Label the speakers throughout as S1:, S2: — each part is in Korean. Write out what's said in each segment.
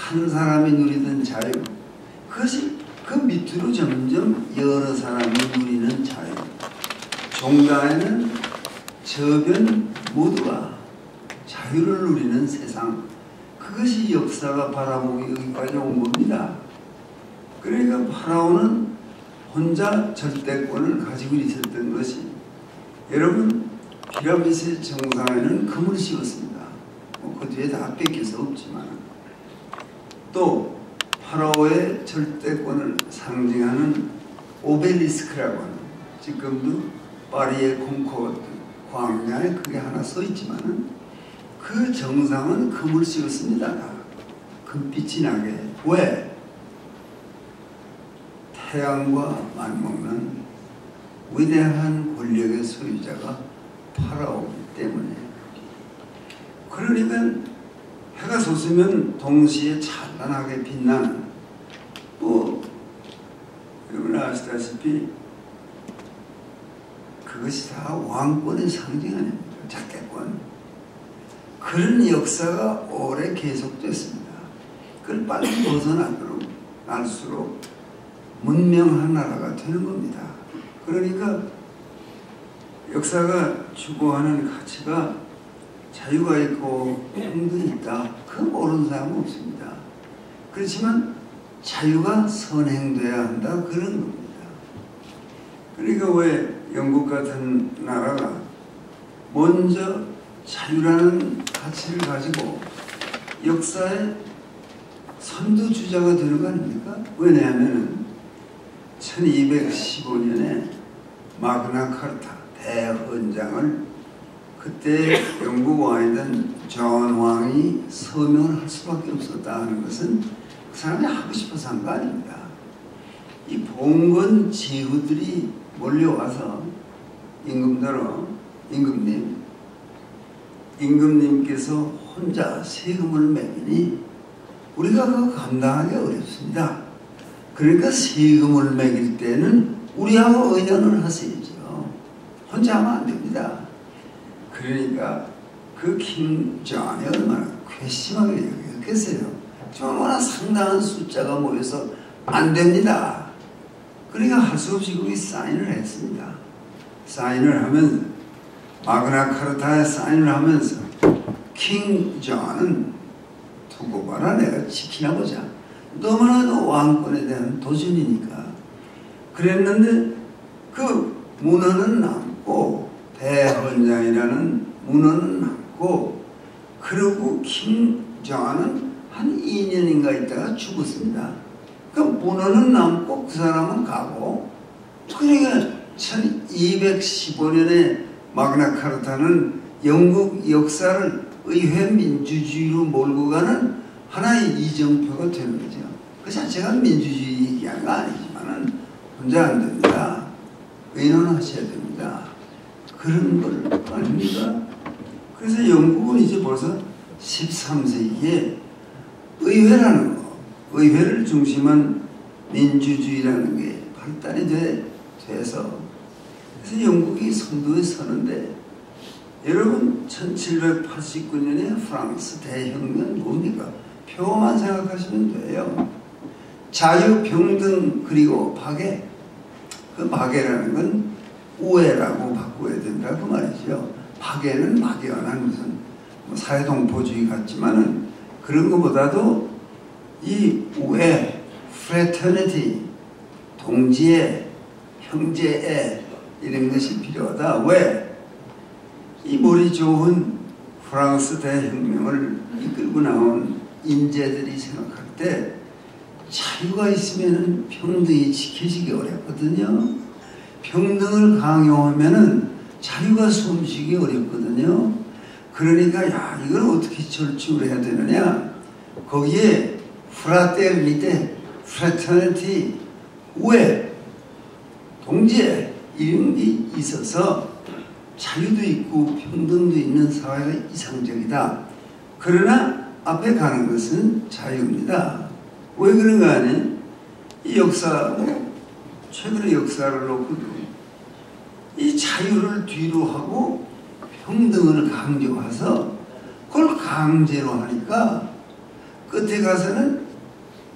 S1: 한 사람이 누리던 자유, 그것이 그 밑으로 점점 여러 사람이 누리는 자유, 종단에는 저변 모두가 자유를 누리는 세상, 그것이 역사가 바라보기 여기까지 온 겁니다. 그러니까 파라오는 혼자 절대권을 가지고 있었던 것이, 여러분 피라미드 정상에는 금을 씌웠습니다. 그 뒤에 다 뺏겨서 없지만, 또 파라오의 절대권을 상징하는 오벨리스크라고 하는, 지금도 파리의 콩코르드 광장에 그게 하나 써 있지만 그 정상은 금을 씌웠습니다. 금빛이 나게. 왜? 태양과 맞먹는 위대한 권력의 소유자가 파라오이기 때문에. 그러니까 해가 솟으면 동시에 찬란하게 빛나는, 여러분 아시다시피 그것이 다 왕권의 상징 아닙니까? 자객권. 그런 역사가 오래 계속됐습니다. 그걸 빨리 벗어날수록 문명한 나라가 되는 겁니다. 그러니까 역사가 추구하는 가치가 자유가 있고 평등이 있다. 그거 모르는 사람은 없습니다. 그렇지만 자유가 선행돼야 한다. 그런 겁니다. 그러니까 왜 영국 같은 나라가 먼저 자유라는 가치를 가지고 역사의 선두주자가 되는 거 아닙니까? 왜냐하면 1215년에 마그나카르타 대헌장을 그때 영국 왕이던 존 왕이 서명을 할 수밖에 없었다 하는 것은 그 사람이 하고 싶어서 한 거 아닙니다. 이 봉건 지후들이 몰려와서 임금님께서 혼자 세금을 매기니 우리가 그거 감당하기 어렵습니다. 그러니까 세금을 매길 때는 우리하고 의논을 하셔야죠. 혼자 하면 안 됩니다. 그러니까 그 킹 존이 얼마나 괘씸하게 여겼겠어요. 정말 상당한 숫자가 모여서 안 됩니다. 그러니까 할 수 없이 거기 사인을 했습니다. 사인을 하면 마그나카르타에 사인을 하면서 킹 존은 두고 봐라, 내가 지키나 보자. 너무나도 왕권에 대한 도전이니까. 그랬는데 그 문헌은 남고, 대헌장이라는 문헌은 남고, 그리고 킹 존은 한 2년인가 있다가 죽었습니다. 그 문헌은 남고 그 사람은 가고, 그러니까 1215년에 마그나카르타는 영국 역사를 의회 민주주의로 몰고 가는 하나의 이정표가 되는 거죠. 그 자체가 민주주의 얘기하는 거 아니지만은 혼자 안 됩니다. 의논하셔야 됩니다. 그런 걸 아닙니까? 그래서 영국은 이제 벌써 13세기에 의회라는 거, 의회를 중심한 민주주의라는 게 발달이 돼서, 그래서 영국이 선두에 서는데, 여러분 1789년에 프랑스 대혁명 뭡니까? 표만 생각하시면 돼요. 자유, 평등, 그리고 박애. 그 박애라는 건 우애라고 바꿔야 된다 그 말이죠. 박애는 막연한 무슨 사회동포주의 같지만은 그런 것보다도 이 우애, fraternity, 동지애, 형제애, 이런 것이 필요하다. 왜? 이 머리 좋은 프랑스 대혁명을 이끌고 나온 인재들이 생각할 때 자유가 있으면 평등이 지켜지기 어렵거든요. 평등을 강요하면 자유가 숨쉬기 어렵거든요. 그러니까 야, 이걸 어떻게 절충을 해야 되느냐. 거기에 프라테르니테, 프라터니티, 우애, 동지애 이런 게 있어서 자유도 있고 평등도 있는 사회가 이상적이다. 그러나 앞에 가는 것은 자유입니다. 왜 그런가 하니 이 역사, 최근의 역사를 놓고도 이 자유를 뒤로 하고 평등을 강조해서 그걸 강제로 하니까 끝에 가서는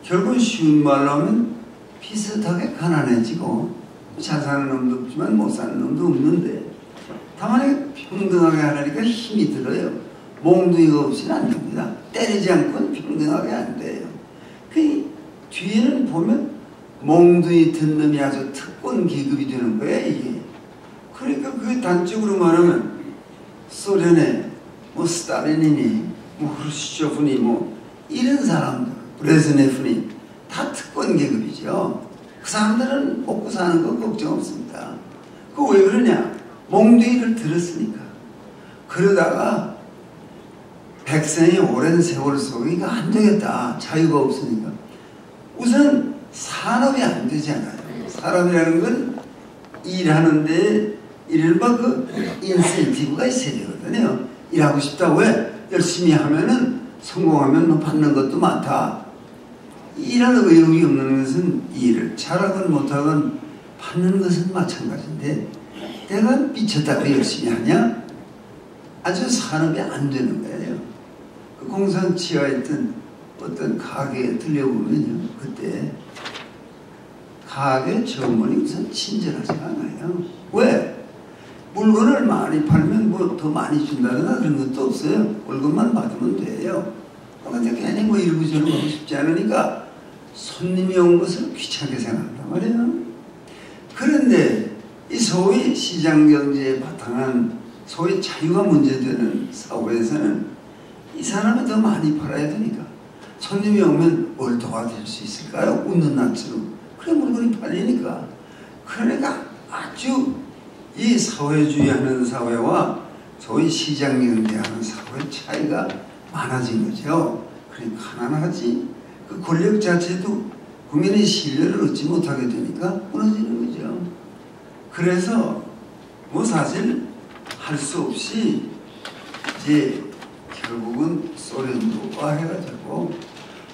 S1: 결국 쉬운 말로 하면 비슷하게 가난해지고 잘 사는 놈도 없지만 못 사는 놈도 없는데 다만 평등하게 하려니까 힘이 들어요. 몽둥이가 없이는 안 됩니다. 때리지 않고는 평등하게 안 돼요. 그 뒤에는 보면 몽둥이 든 놈이 아주 특권 계급이 되는 거예요, 이게. 그러니까 그 단적으로 말하면 소련의 뭐 스탈린이니 뭐 후르시초프니 뭐 이런 사람들, 브레즈네프니 다 특권 계급이죠. 그 사람들은 먹고 사는 거 걱정 없습니다. 그 왜 그러냐? 몽둥이를 들었으니까. 그러다가 백성이 오랜 세월 속에 이거 안 되겠다. 자유가 없으니까. 우선 산업이 안 되잖아요. 산업이라는 건 일하는데 이른바 그 인센티브가 있어야 되거든요. 일하고 싶다. 왜? 열심히 하면은 성공하면 뭐 받는 것도 많다. 일할 의욕이 없는 것은 일을 잘하건 못하건 받는 것은 마찬가지인데 내가 미쳤다고 열심히 하냐? 아주 산업이 안 되는 거예요. 그 공산 치하에 있던 어떤 가게에 들려보면요. 그때 가게 점원이 우선 친절하지 않아요. 왜? 물건을 많이 팔면 뭐 더 많이 준다거나 그런 것도 없어요. 월급만 받으면 돼요. 근데 괜히 뭐 일부전을 하고 싶지 않으니까 손님이 온 것을 귀찮게 생각한단 말이에요. 그런데 이 소위 시장경제에 바탕한 소위 자유가 문제되는 사회에서는 이 사람이 더 많이 팔아야 되니까 손님이 오면 뭘 도와드릴 수 있을까요? 웃는 낯으로. 그래 물건이 팔리니까. 그러니까 아주 이 사회주의 하는 사회와 소위 시장경제하는 사회의 차이가 많아진 거죠. 그러니까 가난하지. 그 권력 자체도 국민의 신뢰를 얻지 못하게 되니까 무너지는 거죠. 그래서 뭐 사실 할 수 없이 이제 결국은 소련도 와해가지고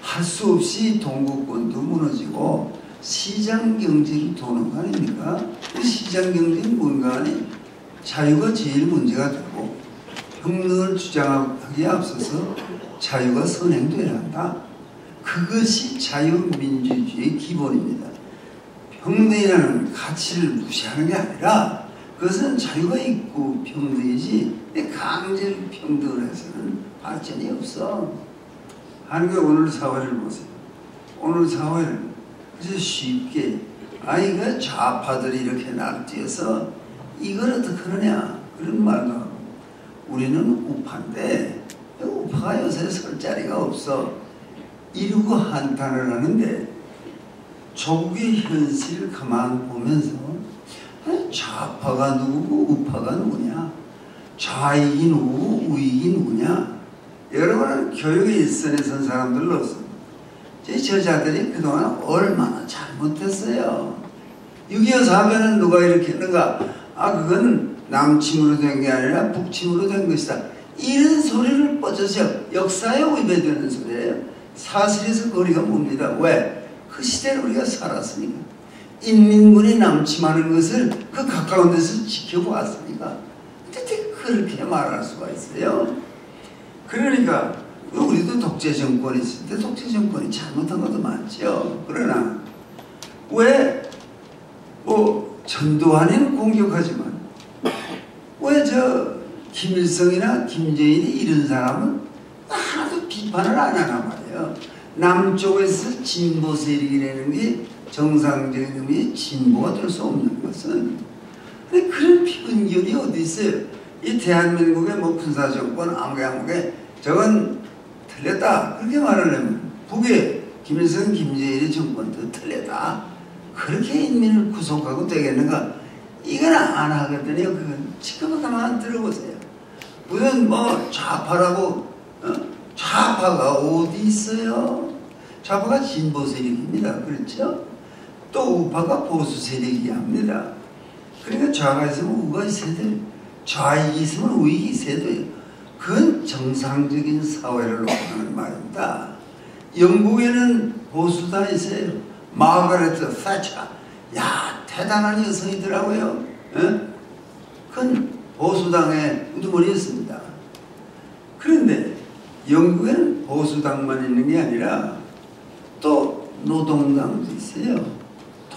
S1: 할 수 없이 동구권도 무너지고 시장경제로 도는 거 아닙니까? 그 시장경제는 뭔가 하니 자유가 제일 문제가 되고 평등을 주장하기에 앞서서 자유가 선행돼야 한다. 그것이 자유민주주의의 기본입니다. 평등이라는 가치를 무시하는 게 아니라 그것은 자유가 있고 평등이지 강제로 평등을 해서는 발전이 없어. 한국의 오늘 사회를 보세요. 오늘 사회를 그래서 쉽게 이거 좌파들이 이렇게 날뛰어서 이걸 어떻게 하느냐 그런 말도 하고 우리는 우파인데 우파가 요새 설 자리가 없어 이러고 한탄을 하는데 조국의 현실을 가만 보면서 좌파가 누구고 우파가 누구냐 좌익이 누구고 우익이 누구냐 여러분은 교육의 일선에 선 사람들로서 제 저자들이 그동안 얼마나 잘못했어요. 6.25 사변은 누가 일으켰는가? 그건 남침으로 된 게 아니라 북침으로 된 것이다. 이런 소리를 뻗어서 역사에 위배되는 소리예요. 사실에서 거리가 멉니다. 왜? 그 시대를 우리가 살았으니까. 인민군이 남침하는 것을 그 가까운 데서 지켜보았으니까. 어떻게 그렇게 말할 수가 있어요? 그러니까 우리도 독재 정권이 있을 때 독재 정권이 잘못한 것도 많죠. 그러나 왜 뭐 전두환이는 공격하지만 왜 저 김일성이나 김정일이 이런 사람은 하나도 비판을 안 하란 말이에요. 남쪽에서 진보 세력이라는 게 정상적인 의미의 진보가 될 수 없는 것은 근데 그런 편견이 어디 있어요? 이 대한민국의 뭐 군사정권 아무개 저건 틀렸다 그렇게 말하려면 북의 김일성 김정일의 정권도 틀렸다 그렇게 인민을 구속하고 되겠는가? 이건 안 하거든요. 그건 지금은 가만 들어보세요. 무슨 뭐 좌파라고 좌파가 어디 있어요? 좌파가 진보 세력입니다. 그렇죠? 또 우파가 보수 세력이 합니다. 그러니까 좌가 있으면 우가 있어야 돼요. 좌익이 있으면 우익이 있어야 돼요. 그건 정상적인 사회를 놓고 하는 말입니다. 영국에는 보수다 있어요. 마거레트 thatcher. 야, 대단한 여성이더라고요. 큰 보수당의 우두머리였습니다. 그런데 영국에는 보수당만 있는 게 아니라 또 노동당도 있어요.